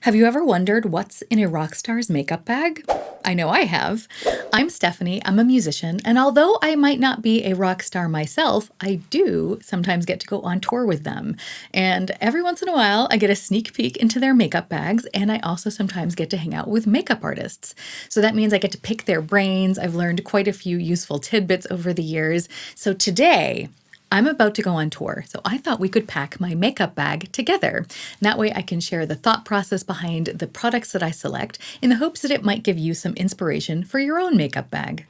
Have you ever wondered what's in a rock star's makeup bag? I know I have. I'm Stephanie, I'm a musician, and although I might not be a rock star myself, I do sometimes get to go on tour with them. And every once in a while, I get a sneak peek into their makeup bags, and I also sometimes get to hang out with makeup artists. So that means I get to pick their brains. I've learned quite a few useful tidbits over the years. So today, I'm about to go on tour, so I thought we could pack my makeup bag together. And that way I can share the thought process behind the products that I select in the hopes that it might give you some inspiration for your own makeup bag.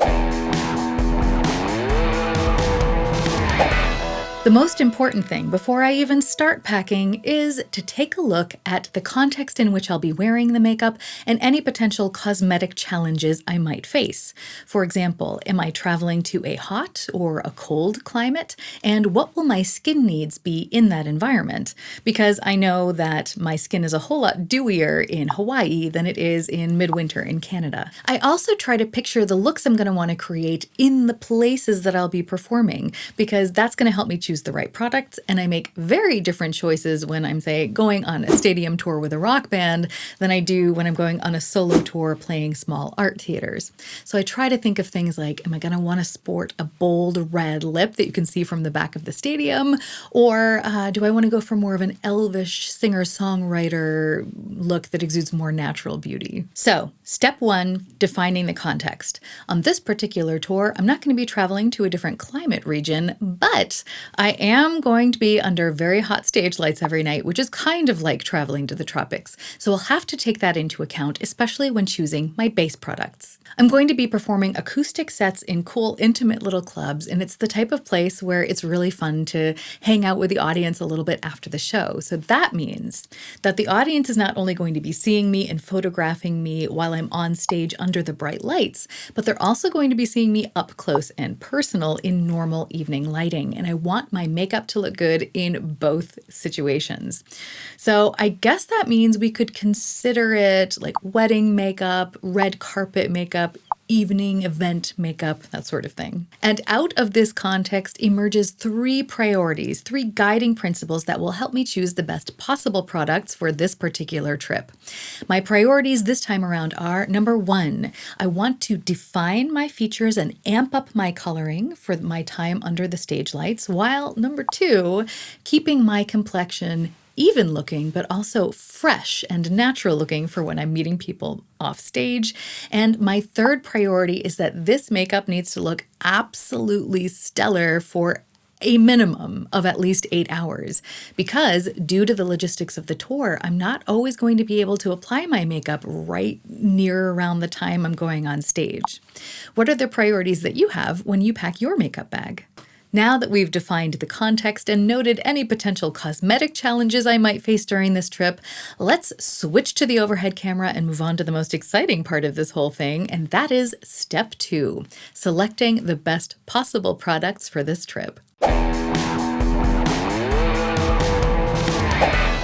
The most important thing before I even start packing is to take a look at the context in which I'll be wearing the makeup and any potential cosmetic challenges I might face. For example, am I traveling to a hot or a cold climate? And what will my skin needs be in that environment? Because I know that my skin is a whole lot dewier in Hawaii than it is in midwinter in Canada. I also try to picture the looks I'm going to want to create in the places that I'll be performing, because that's going to help me choose the right products, and I make very different choices when I'm, say, going on a stadium tour with a rock band than I do when I'm going on a solo tour playing small art theaters. So I try to think of things like, am I going to want to sport a bold red lip that you can see from the back of the stadium? Or do I want to go for more of an elvish singer-songwriter look that exudes more natural beauty? So, step one, defining the context. On this particular tour, I'm not going to be traveling to a different climate region, but I am going to be under very hot stage lights every night, which is kind of like traveling to the tropics. So I'll have to take that into account, especially when choosing my base products. I'm going to be performing acoustic sets in cool, intimate little clubs, and it's the type of place where it's really fun to hang out with the audience a little bit after the show. So that means that the audience is not only going to be seeing me and photographing me while I'm on stage under the bright lights, but they're also going to be seeing me up close and personal in normal evening lighting. And I want my makeup to look good in both situations. So I guess that means we could consider it like wedding makeup, red carpet makeup, evening event makeup, that sort of thing. And out of this context emerges three priorities, three guiding principles that will help me choose the best possible products for this particular trip. My priorities this time around are, number one, I want to define my features and amp up my coloring for my time under the stage lights, while number two, keeping my complexion even looking, but also fresh and natural looking for when I'm meeting people off stage. And my third priority is that this makeup needs to look absolutely stellar for a minimum of at least 8 hours, because due to the logistics of the tour, I'm not always going to be able to apply my makeup right near around the time I'm going on stage. What are the priorities that you have when you pack your makeup bag? Now that we've defined the context and noted any potential cosmetic challenges I might face during this trip, let's switch to the overhead camera and move on to the most exciting part of this whole thing, and that is step two, selecting the best possible products for this trip.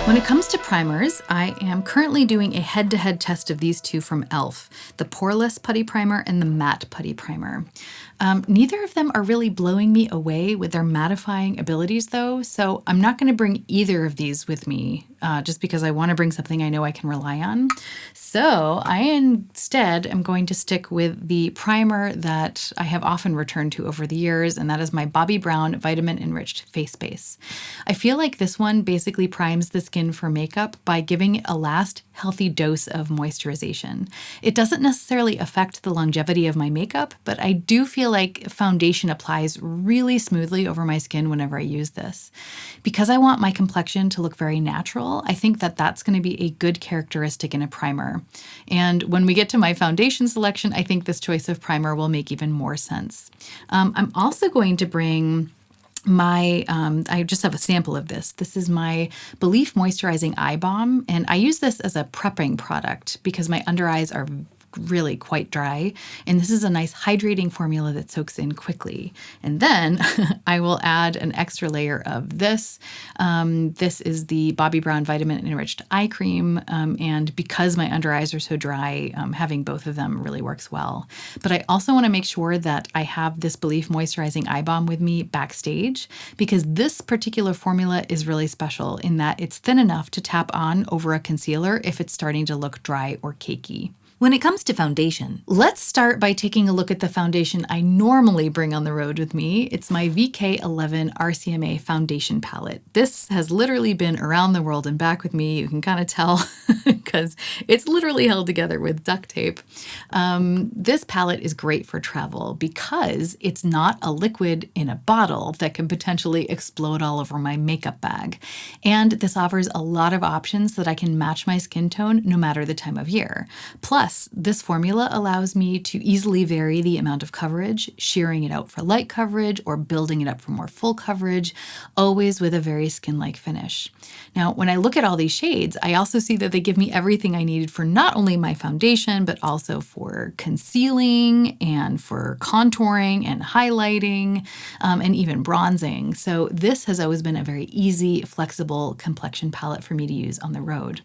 When it comes to primers, I am currently doing a head-to-head test of these two from e.l.f., the Poreless Putty Primer and the Matte Putty Primer. Neither of them are really blowing me away with their mattifying abilities though, so I'm not going to bring either of these with me just because I want to bring something I know I can rely on. So I instead am going to stick with the primer that I have often returned to over the years, and that is my Bobbi Brown Vitamin Enriched Face Base. I feel like this one basically primes the skin for makeup by giving it a last healthy dose of moisturization. It doesn't necessarily affect the longevity of my makeup, but I do feel like foundation applies really smoothly over my skin whenever I use this. Because I want my complexion to look very natural, I think that that's going to be a good characteristic in a primer. And when we get to my foundation selection, I think this choice of primer will make even more sense. I'm also going to bring I just have a sample of this. This is my Belif Moisturizing Eye Balm, and I use this as a prepping product because my under eyes are really quite dry. And this is a nice hydrating formula that soaks in quickly. And then I will add an extra layer of this. This is the Bobbi Brown Vitamin Enriched Eye Cream. And because my under eyes are so dry, having both of them really works well. But I also want to make sure that I have this Belif Moisturizing Eye Balm with me backstage, because this particular formula is really special in that it's thin enough to tap on over a concealer if it's starting to look dry or cakey. When it comes to foundation, let's start by taking a look at the foundation I normally bring on the road with me. It's my VK11 RCMA foundation palette. This has literally been around the world and back with me. You can kind of tell because it's literally held together with duct tape. This palette is great for travel because it's not a liquid in a bottle that can potentially explode all over my makeup bag. And this offers a lot of options that I can match my skin tone no matter the time of year. Plus, this formula allows me to easily vary the amount of coverage, shearing it out for light coverage or building it up for more full coverage, always with a very skin-like finish. Now, when I look at all these shades, I also see that they give me everything I needed for not only my foundation, but also for concealing and for contouring and highlighting, and even bronzing. So this has always been a very easy, flexible complexion palette for me to use on the road.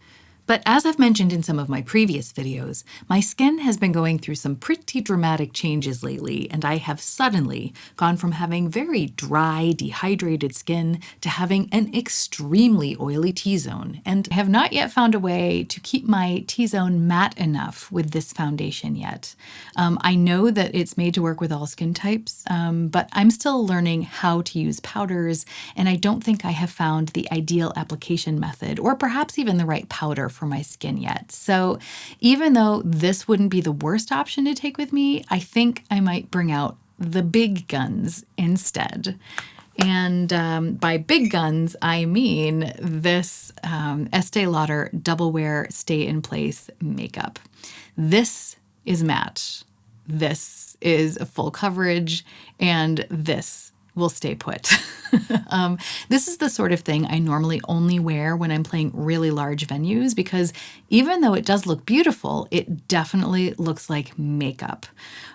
But as I've mentioned in some of my previous videos, my skin has been going through some pretty dramatic changes lately, and I have suddenly gone from having very dry, dehydrated skin to having an extremely oily T-zone, and I have not yet found a way to keep my T-zone matte enough with this foundation yet. I know that it's made to work with all skin types, but I'm still learning how to use powders, and I don't think I have found the ideal application method, or perhaps even the right powder for my skin yet. So even though this wouldn't be the worst option to take with me, I think I might bring out the big guns instead. And by big guns, I mean this Estee Lauder Double Wear Stay in Place makeup. This is matte. This is a full coverage, and this will stay put. This is the sort of thing I normally only wear when I'm playing really large venues, because even though it does look beautiful, it definitely looks like makeup.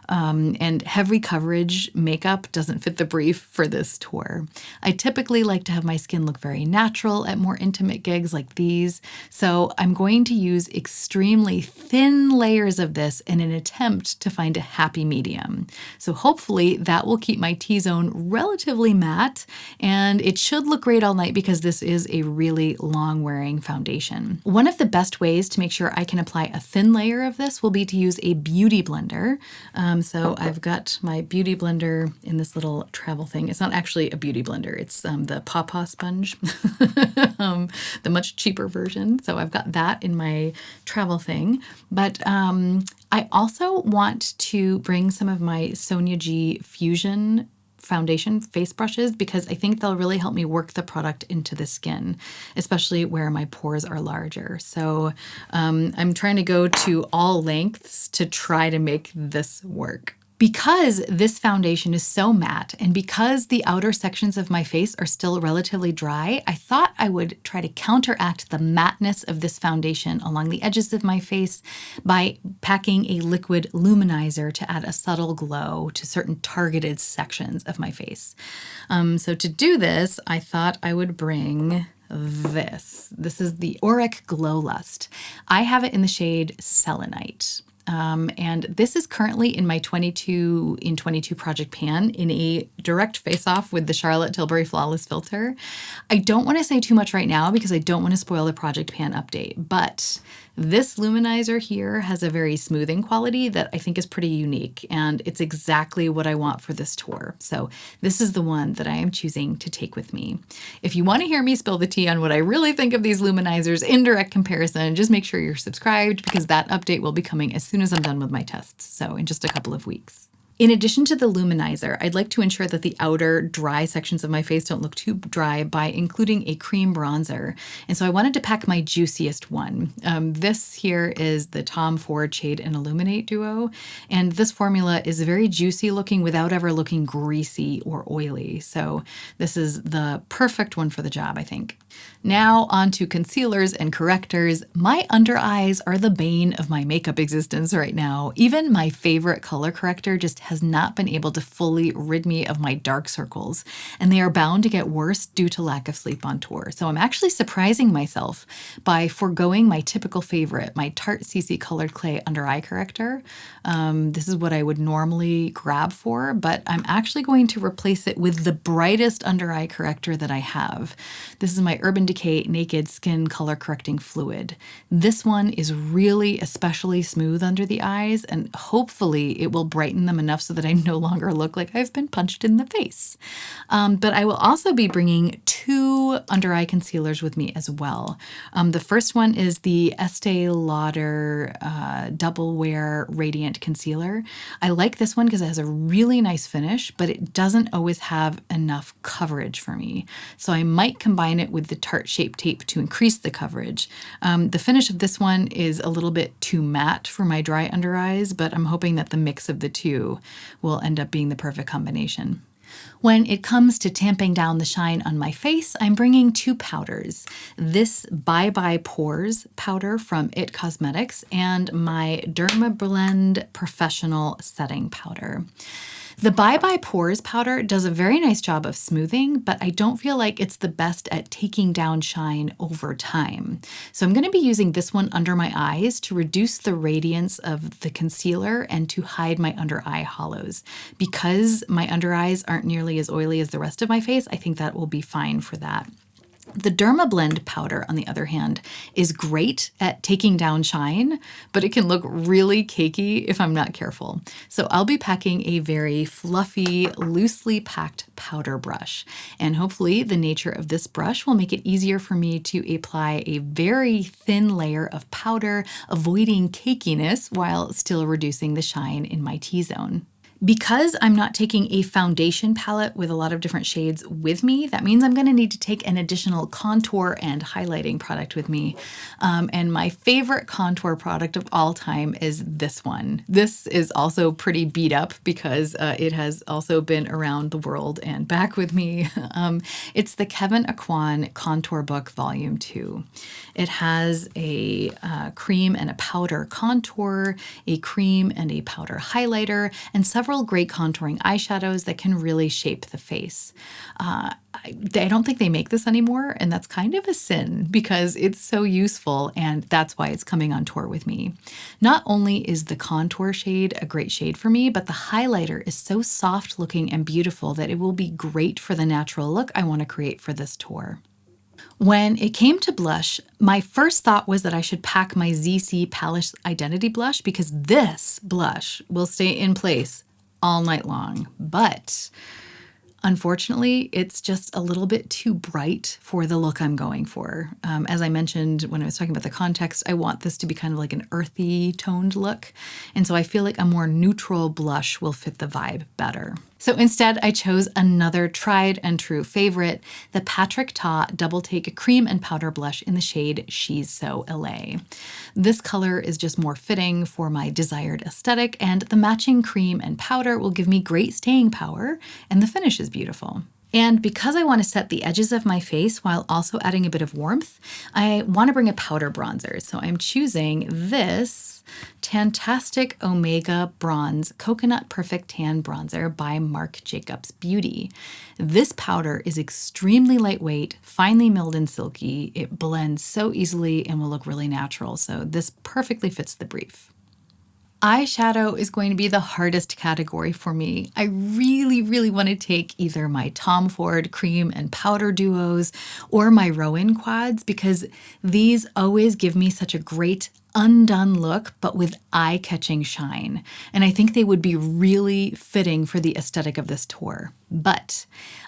And heavy coverage makeup doesn't fit the brief for this tour. I typically like to have my skin look very natural at more intimate gigs like these, so I'm going to use extremely thin layers of this in an attempt to find a happy medium. So hopefully that will keep my T-zone relatively matte, and it should look great all night because this is a really long-wearing foundation. One of the best ways to make sure I can apply a thin layer of this will be to use a beauty blender. So I've got my beauty blender in this little travel thing. It's not actually a beauty blender. It's the Pawpaw sponge, the much cheaper version. So I've got that in my travel thing. But I also want to bring some of my Sonia G Fusion foundation face brushes, because I think they'll really help me work the product into the skin, especially where my pores are larger. So I'm trying to go to all lengths to try to make this work. Because this foundation is so matte, and because the outer sections of my face are still relatively dry, I thought I would try to counteract the matteness of this foundation along the edges of my face by packing a liquid luminizer to add a subtle glow to certain targeted sections of my face. So to do this, I thought I would bring this. This is the Auric Glowlust. I have it in the shade Selenite. And this is currently in my 22 in 22 project pan in a direct face-off with the Charlotte Tilbury Flawless filter. I don't want to say too much right now because I don't want to spoil the project pan update, but this luminizer here has a very smoothing quality that I think is pretty unique, and it's exactly what I want for this tour. So this is the one that I am choosing to take with me. If you want to hear me spill the tea on what I really think of these luminizers in direct comparison, just make sure you're subscribed, because that update will be coming as soon as I'm done with my tests, so in just a couple of weeks. In addition to the luminizer, I'd like to ensure that the outer dry sections of my face don't look too dry by including a cream bronzer. And so I wanted to pack my juiciest one. This here is the Tom Ford Shade and Illuminate Duo. And this formula is very juicy looking without ever looking greasy or oily. So this is the perfect one for the job, I think. Now on to concealers and correctors. My under eyes are the bane of my makeup existence right now. Even my favorite color corrector just has not been able to fully rid me of my dark circles, and they are bound to get worse due to lack of sleep on tour. So I'm actually surprising myself by foregoing my typical favorite, my Tarte CC Colored Clay Under Eye Corrector. This is what I would normally grab for, but I'm actually going to replace it with the brightest under eye corrector that I have. This is my Urban Decay Naked Skin Color Correcting Fluid. This one is really especially smooth under the eyes, and hopefully it will brighten them enough so that I no longer look like I've been punched in the face. But I will also be bringing 2 under eye concealers with me as well. The first one is the Estee Lauder Double Wear Radiant Concealer. I like this one because it has a really nice finish, but it doesn't always have enough coverage for me. So I might combine it with the Tarte Shape Tape to increase the coverage. The finish of this one is a little bit too matte for my dry under eyes, but I'm hoping that the mix of the two will end up being the perfect combination. When it comes to tamping down the shine on my face, I'm bringing 2 powders. This Bye Bye Pores powder from IT Cosmetics and my Dermablend Professional Setting Powder. The Bye Bye Pores powder does a very nice job of smoothing, but I don't feel like it's the best at taking down shine over time. So I'm going to be using this one under my eyes to reduce the radiance of the concealer and to hide my under eye hollows. Because my under eyes aren't nearly as oily as the rest of my face, I think that will be fine for that. The Dermablend powder, on the other hand, is great at taking down shine, but it can look really cakey if I'm not careful. So I'll be packing a very fluffy, loosely packed powder brush. And hopefully the nature of this brush will make it easier for me to apply a very thin layer of powder, avoiding cakiness while still reducing the shine in my T-zone. Because I'm not taking a foundation palette with a lot of different shades with me, that means I'm going to need to take an additional contour and highlighting product with me. And my favorite contour product of all time is this one. This is also pretty beat up because it has also been around the world and back with me. It's the Kevyn Aucoin Contour Book Volume 2. It has a cream and a powder contour, a cream and a powder highlighter, and several great contouring eyeshadows that can really shape the face. I don't think they make this anymore, and that's kind of a sin because it's so useful, and that's why it's coming on tour with me. Not only is the contour shade a great shade for me, but the highlighter is so soft looking and beautiful that it will be great for the natural look I want to create for this tour. When it came to blush, my first thought was that I should pack my ZC Palace Identity Blush because this blush will stay in place all night long, but unfortunately, it's just a little bit too bright for the look I'm going for. As I mentioned when I was talking about the context, I want this to be kind of like an earthy toned look, and so I feel like a more neutral blush will fit the vibe better. So instead, I chose another tried and true favorite, the Patrick Ta Double Take Cream and Powder Blush in the shade She's So LA. This color is just more fitting for my desired aesthetic, and the matching cream and powder will give me great staying power, and the finish is beautiful. And because I want to set the edges of my face while also adding a bit of warmth, I want to bring a powder bronzer. So I'm choosing this Tantastic Omega Bronze Coconut Perfect Tan Bronzer by Marc Jacobs Beauty. This powder is extremely lightweight, finely milled and silky. It blends so easily and will look really natural. So this perfectly fits the brief. Eyeshadow is going to be the hardest category for me. I really want to take either my Tom Ford cream and powder duos or my Rowan quads because these always give me such a great undone look, but with eye-catching shine. And I think they would be really fitting for the aesthetic of this tour. But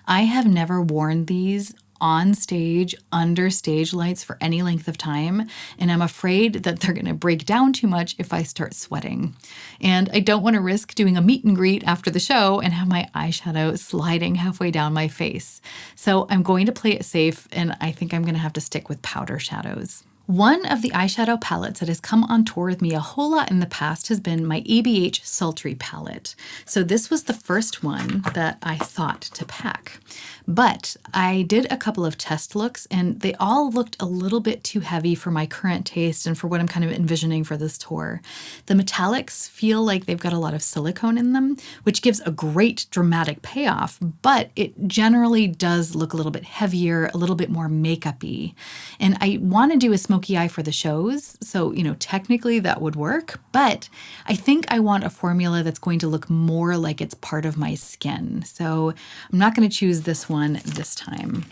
I have never worn these on stage, under stage lights for any length of time, and I'm afraid that they're going to break down too much if I start sweating. And I don't want to risk doing a meet and greet after the show and have my eyeshadow sliding halfway down my face. So I'm going to play it safe, and I think I'm going to have to stick with powder shadows. One of the eyeshadow palettes that has come on tour with me a whole lot in the past has been my ABH Sultry palette. So this was the first one that I thought to pack. But I did a couple of test looks and they all looked a little bit too heavy for my current taste and for what I'm kind of envisioning for this tour. The metallics feel like they've got a lot of silicone in them, which gives a great dramatic payoff, but it generally does look a little bit heavier, a little bit more makeup-y. And I want to do a smoky eye for the shows, so, technically that would work, but I think I want a formula that's going to look more like it's part of my skin. So I'm not going to choose this one this time.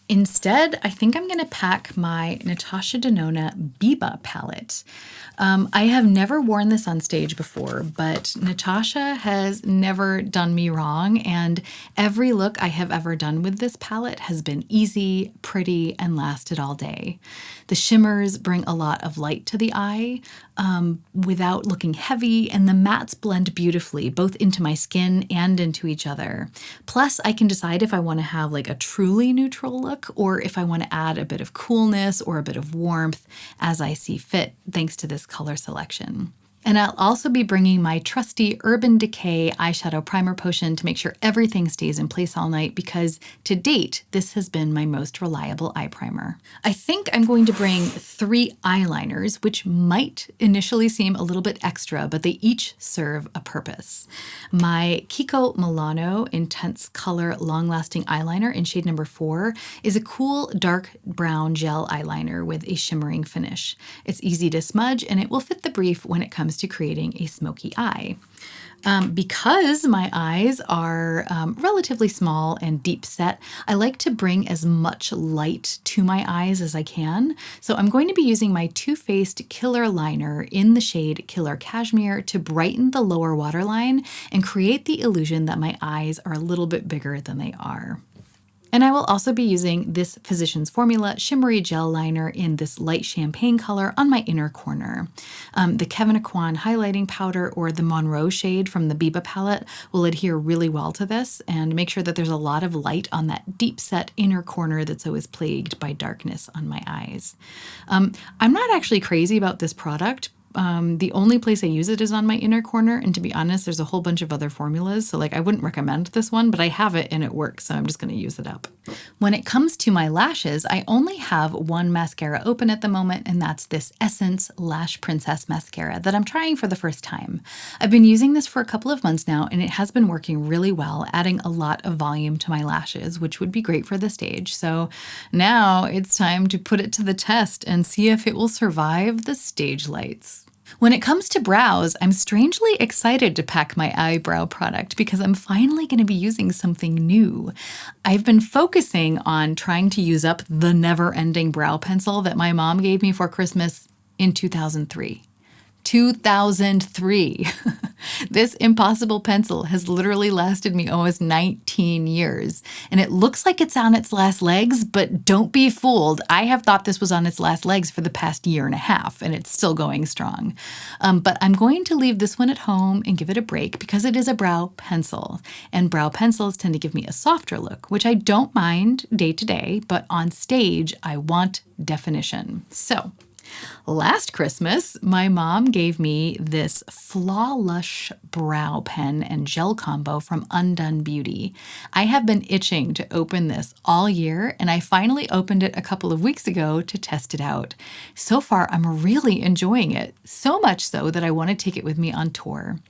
Instead, I think I'm going to pack my Natasha Denona Biba palette. I have never worn this on stage before, but Natasha has never done me wrong, and every look I have ever done with this palette has been easy, pretty, and lasted all day. The shimmers bring a lot of light to the eye without looking heavy, and the mattes blend beautifully, both into my skin and into each other. Plus, I can decide if I want to have like a truly neutral look or if I want to add a bit of coolness or a bit of warmth as I see fit, thanks to this color selection. And I'll also be bringing my trusty Urban Decay eyeshadow primer potion to make sure everything stays in place all night because to date, this has been my most reliable eye primer. I think I'm going to bring 3 eyeliners, which might initially seem a little bit extra, but they each serve a purpose. My Kiko Milano Intense Color Long Lasting Eyeliner in shade number 4 is a cool dark brown gel eyeliner with a shimmering finish. It's easy to smudge and it will fit the brief when it comes to creating a smoky eye. Because my eyes are relatively small and deep set, I like to bring as much light to my eyes as I can. So I'm going to be using my Too Faced Killer Liner in the shade Killer Cashmere to brighten the lower waterline and create the illusion that my eyes are a little bit bigger than they are. And I will also be using this Physicians Formula Shimmery Gel Liner in this light champagne color on my inner corner. The Kevyn Aucoin Highlighting Powder or the Monroe shade from the Biba palette will adhere really well to this and make sure that there's a lot of light on that deep set inner corner that's always plagued by darkness on my eyes. I'm not actually crazy about this product. The only place I use it is on my inner corner, and to be honest, there's a whole bunch of other formulas, so I wouldn't recommend this one, but I have it and it works, so I'm just going to use it up. When it comes to my lashes, I only have one mascara open at the moment, and that's this Essence Lash Princess Mascara that I'm trying for the first time. I've been using this for a couple of months now, and it has been working really well, adding a lot of volume to my lashes, which would be great for the stage. So now it's time to put it to the test and see if it will survive the stage lights. When it comes to brows, I'm strangely excited to pack my eyebrow product because I'm finally going to be using something new. I've been focusing on trying to use up the never-ending brow pencil that my mom gave me for Christmas in 2003. 2003. This impossible pencil has literally lasted me almost 19 years, and it looks like it's on its last legs, but don't be fooled. I have thought this was on its last legs for the past year and a half, and it's still going strong. But I'm going to leave this one at home and give it a break because it is a brow pencil, and brow pencils tend to give me a softer look, which I don't mind day to day, but on stage, I want definition. So, last Christmas, my mom gave me this Flawlush brow pen and gel combo from Undone Beauty. I have been itching to open this all year, and I finally opened it a couple of weeks ago to test it out. So far, I'm really enjoying it, so much so that I want to take it with me on tour.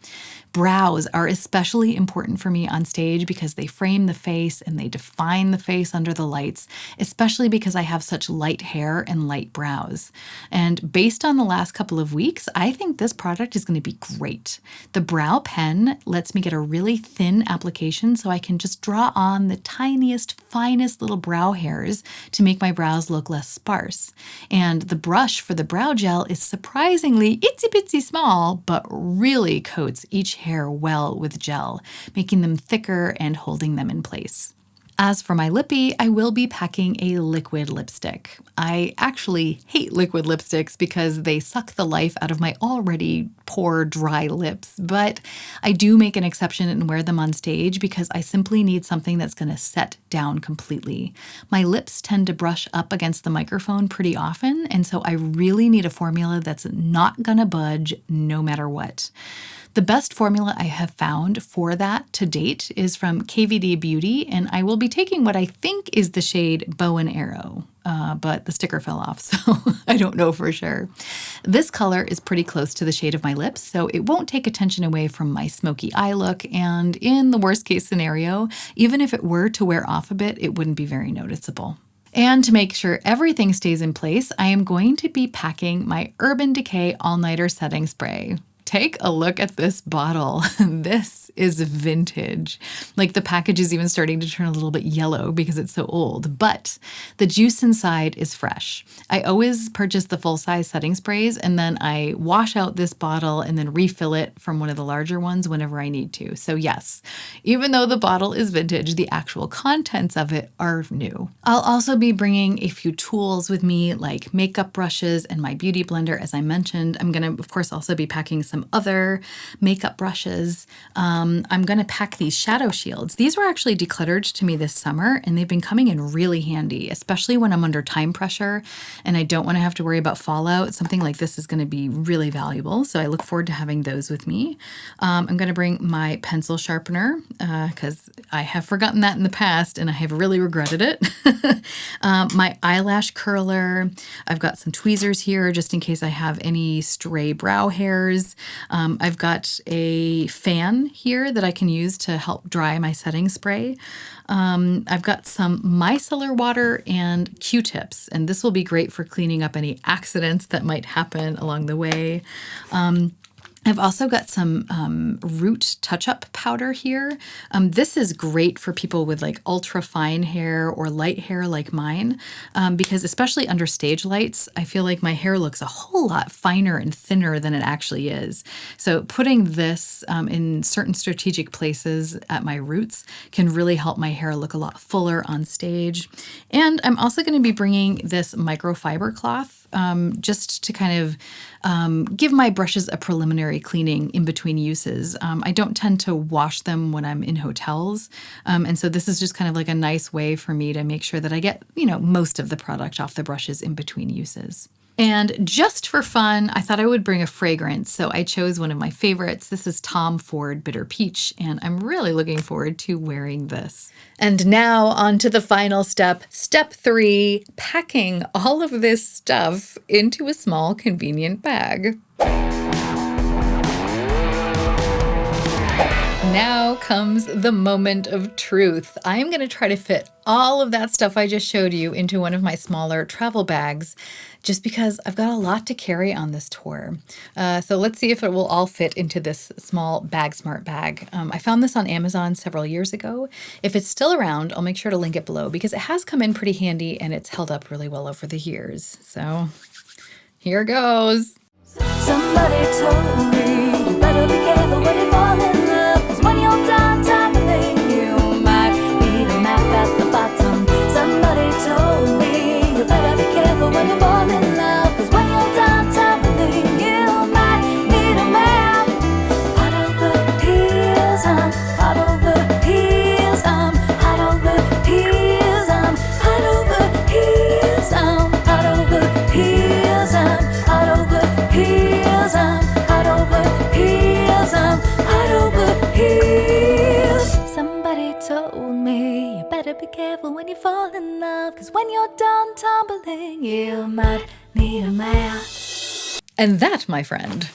Brows are especially important for me on stage because they frame the face and they define the face under the lights, especially because I have such light hair and light brows. And based on the last couple of weeks, I think this product is going to be great. The brow pen lets me get a really thin application so I can just draw on the tiniest, finest little brow hairs to make my brows look less sparse. And the brush for the brow gel is surprisingly itsy bitsy small, but really coats each hair well with gel, making them thicker and holding them in place. As for my lippy, I will be packing a liquid lipstick. I actually hate liquid lipsticks because they suck the life out of my already poor, dry lips, but I do make an exception and wear them on stage because I simply need something that's going to set down completely. My lips tend to brush up against the microphone pretty often, and so I really need a formula that's not going to budge no matter what. The best formula I have found for that to date is from KvD Beauty, and I will be taking what I think is the shade Bow and Arrow, but the sticker fell off, so I don't know for sure. This color is pretty close to the shade of my lips, so it won't take attention away from my smoky eye look, and in the worst case scenario, even if it were to wear off a bit, it wouldn't be very noticeable. And to make sure everything stays in place, I am going to be packing my Urban Decay All-Nighter Setting Spray. Take a look at this bottle. This is vintage. Like the package is even starting to turn a little bit yellow because it's so old, but the juice inside is fresh. I always purchase the full-size setting sprays and then I wash out this bottle and then refill it from one of the larger ones whenever I need to. So yes, even though the bottle is vintage, the actual contents of it are new. I'll also be bringing a few tools with me like makeup brushes and my beauty blender, as I mentioned. I'm going to, of course, also be packing some other makeup brushes. I'm going to pack these shadow shields. These were actually decluttered to me this summer and they've been coming in really handy, especially when I'm under time pressure and I don't want to have to worry about fallout. Something like this is going to be really valuable. So I look forward to having those with me. I'm going to bring my pencil sharpener because I have forgotten that in the past and I have really regretted it. My eyelash curler. I've got some tweezers here just in case I have any stray brow hairs. I've got a fan here that I can use to help dry my setting spray. I've got some micellar water and Q-tips, and this will be great for cleaning up any accidents that might happen along the way. I've also got some root touch-up powder here. This is great for people with like ultra fine hair or light hair like mine, because especially under stage lights, I feel like my hair looks a whole lot finer and thinner than it actually is. So putting this in certain strategic places at my roots can really help my hair look a lot fuller on stage. And I'm also going to be bringing this microfiber cloth just to kind of give my brushes a preliminary cleaning in between uses. I don't tend to wash them when I'm in hotels. And so this is just kind of like a nice way for me to make sure that I get, most of the product off the brushes in between uses. And just for fun, I thought I would bring a fragrance, so I chose one of my favorites. This is Tom Ford Bitter Peach, and I'm really looking forward to wearing this. And now on to the final step. Step 3, packing all of this stuff into a small convenient bag. Now comes the moment of truth. I'm going to try to fit all of that stuff I just showed you into one of my smaller travel bags, just because I've got a lot to carry on this tour. So let's see if it will all fit into this small Bag Smart bag. I found this on Amazon several years ago. If it's still around, I'll make sure to link it below because it has come in pretty handy and it's held up really well over the years. So here goes. Somebody told me you better be careful when you fall in love, 'cause when you're done tumbling, you might need a map at the bottom. Somebody told me you better be careful when you fall in love, 'cause when you're done tumbling, you might need a map. Hot over heels, I'm hot over heels, I'm hot over heels, I'm hot over heels, I'm hot over heels, I'm hot over heels, I'm hot over heels, I'm hot over heels. Somebody told me you better be careful when you fall in love, 'cause when you're done tumbling, you might need a map. And that, my friend,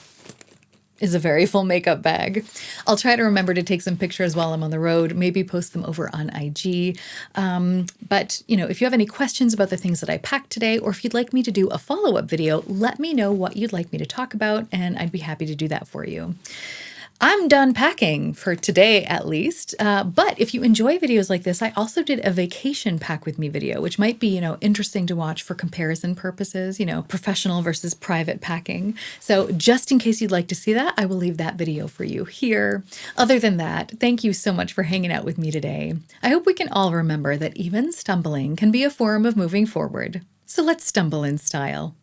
is a very full makeup bag. I'll try to remember to take some pictures while I'm on the road, maybe post them over on IG. But if you have any questions about the things that I packed today, or if you'd like me to do a follow-up video, let me know what you'd like me to talk about, and I'd be happy to do that for you. I'm done packing for today at least. But if you enjoy videos like this, I also did a vacation pack with me video, which might be, interesting to watch for comparison purposes, professional versus private packing. So just in case you'd like to see that, I will leave that video for you here. Other than that, thank you so much for hanging out with me today. I hope we can all remember that even stumbling can be a form of moving forward. So let's stumble in style.